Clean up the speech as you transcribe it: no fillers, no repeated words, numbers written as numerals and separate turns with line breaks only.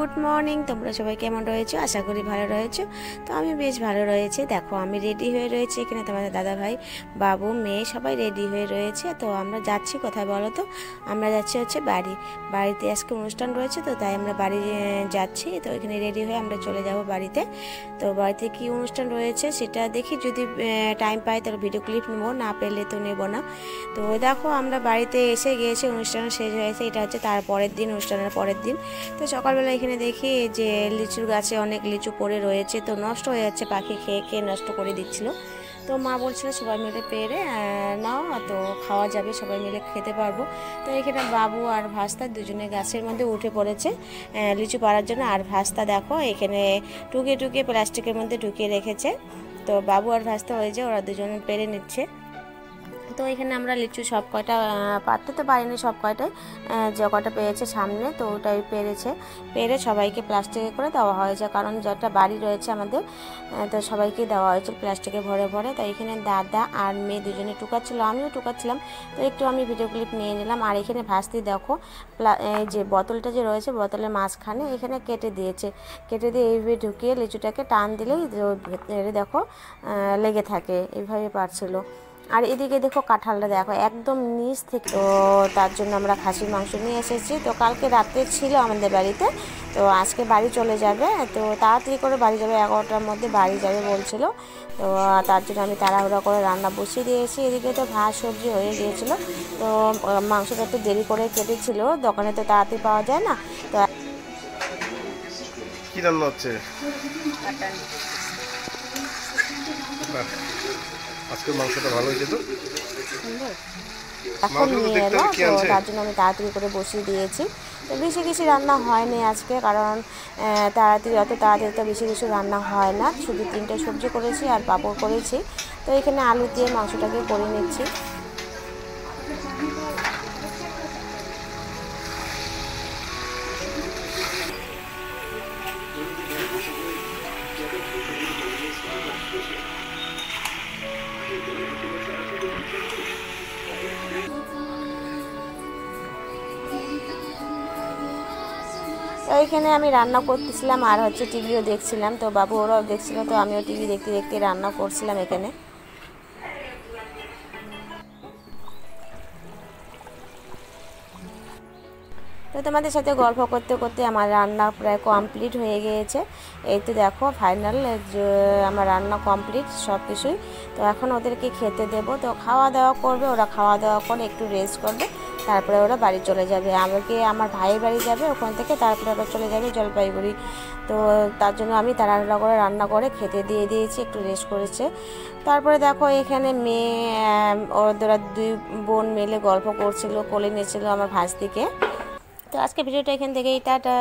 Good morning. তোমরা সবাই কেমন রয়েছো? আশা করি ভালো রয়েছো। তো আমি বেশ ভালো রয়েছি। দেখো আমি রেডি হয়ে রয়েছি, এখানে তোমাদের দাদা ভাই, বাবু, মেয়ে সবাই রেডি হয়ে রয়েছে। তো আমরা যাচ্ছি কোথায় বলো তো? আমরা যাচ্ছি হচ্ছে বাড়িতে আজকে অনুষ্ঠান রয়েছে, তো তাই আমরা বাড়ি যাচ্ছি। তো এখানে রেডি হয়ে আমরা চলে যাব বাড়িতে। তো বাড়িতে কি অনুষ্ঠান রয়েছে সেটা দেখি, যদি টাইম পাই তাহলে ভিডিও ক্লিপ নেবো, না পেলে তো নেব না। তো দেখো আমরা বাড়িতে এসে গিয়েছি, অনুষ্ঠান শেষ হয়েছে। এটা হচ্ছে তার পরের দিন, অনুষ্ঠানের পরের দিন। তো সকালবেলা এখানে দেখি যে লিচুর গাছে অনেক লিচু পড়ে রয়েছে, তো নষ্ট হয়ে যাচ্ছে, পাখি খেয়ে খেয়ে নষ্ট করে দিচ্ছিল। তো মা বলছিল সবাই মিলে পেরে নাও, তো খাওয়া যাবে, সবাই মিলে খেতে পারবো। তো এখানে বাবু আর ভাস্তা দুজনে গাছের মধ্যে উঠে পড়েছে লিচু পাড়ার জন্য। আর ভাস্তা দেখো এখানে টুকিয়ে টুকিয়ে প্লাস্টিকের মধ্যে ঢুকিয়ে রেখেছে। তো বাবু আর ভাস্তা হয়ে যায়, ওরা দুজনে পেরে নিচ্ছে। তো এখানে আমরা লিচু সব কয়টা পারতে তো পারিনি, সব কয়টাই যে কয়টা পেয়েছে সামনে, তো ওটাই পেরে সবাইকে প্লাস্টিকে করে দেওয়া হয়েছে, কারণ যেটা বাড়ি রয়েছে আমাদের, তো সবাইকে দেওয়া হয়েছে প্লাস্টিকে ভরে ভরে। তো এখানে দাদা আর মেয়ে দুজনে টুকাচ্ছিল, আমিও টুকাচ্ছিলাম, তো একটু আমি ভিডিও ক্লিপ নিয়ে নিলাম। আর এখানে ভাস্তি দেখো এই যে বোতলটা যে রয়েছে, বোতলের মাঝখানে এখানে কেটে দিয়ে এইভাবে ঢুকিয়ে লিচুটাকে টান দিলেই ভেতরে দেখো লেগে থাকে, এইভাবে পারছিল। আর এদিকে দেখো কাঁঠালটা দেখো একদম নিচ থেকে, তো তার জন্য আমরা খাসির মাংস নিয়ে এসেছি। তো কালকে রাতে ছিল আমাদের বাড়িতে, তো আজকে বাড়ি চলে যাবে, তো তাড়াতাড়ি করে বাড়ি যাবে, 11টার মধ্যে বাড়ি যাবে বলছিল। তো তার জন্য আমি তাড়াহুড়া করে রান্না বসিয়ে দিয়েছি। এদিকে তো ভাত সবজি হয়ে গিয়েছিলো, তো মাংসটা একটু দেরি করে কেটেছিল, দোকানে তো তাড়াতাড়ি পাওয়া যায় না। তো
কি রান্না হচ্ছে আজকে? মাংসটা ভালো হয়েছে তো,
এখন নিয়ে এলো, তো তার জন্য আমি তাড়াতাড়ি করে বসিয়ে দিয়েছি। তো বেশি কিছু রান্না হয়নি আজকে, কারণ অত তাড়াতাড়ি তো বেশি কিছু রান্না হয় না, শুধু 3টে সবজি করেছি আর পাঁপড় করেছি। তো এখানে আলু দিয়ে মাংসটাকে করে নিচ্ছি। তো এখানে আমি রান্না করতেছিলাম আর হচ্ছে টিভিও দেখছিলাম, তো বাবু ওরাও দেখছিল, তো আমিও টিভি দেখতে দেখতে রান্না করছিলাম এখানে। তো তোমাদের সাথে গল্প করতে করতে আমার রান্না প্রায় কমপ্লিট হয়ে গিয়েছে। এই তো দেখো ফাইনাল, আমার রান্না কমপ্লিট সব কিছুই। তো এখন ওদেরকে খেতে দেব, তো খাওয়া দাওয়া করবে, ওরা খাওয়া দাওয়া করে একটু রেস্ট করবে, তারপরে ওরা বাড়ি চলে যাবে। আমাকে আমার ভাইয়ের বাড়ি যাবে, ওখান থেকে তারপরে ওরা চলে যাবে জলপাইগুড়ি। তো তার জন্য আমি তাড়াহুড়া করে রান্না করে খেতে দিয়ে দিয়েছি, একটু রেস্ট করেছে। তারপরে দেখো এখানে মেয়ে ওরা 2 বোন মিলে গল্প করছিল, কোলে নিয়েছিল আমার ভাস্তিকে। তো আজকে ভিডিওটা এখান থেকেই, টাটা।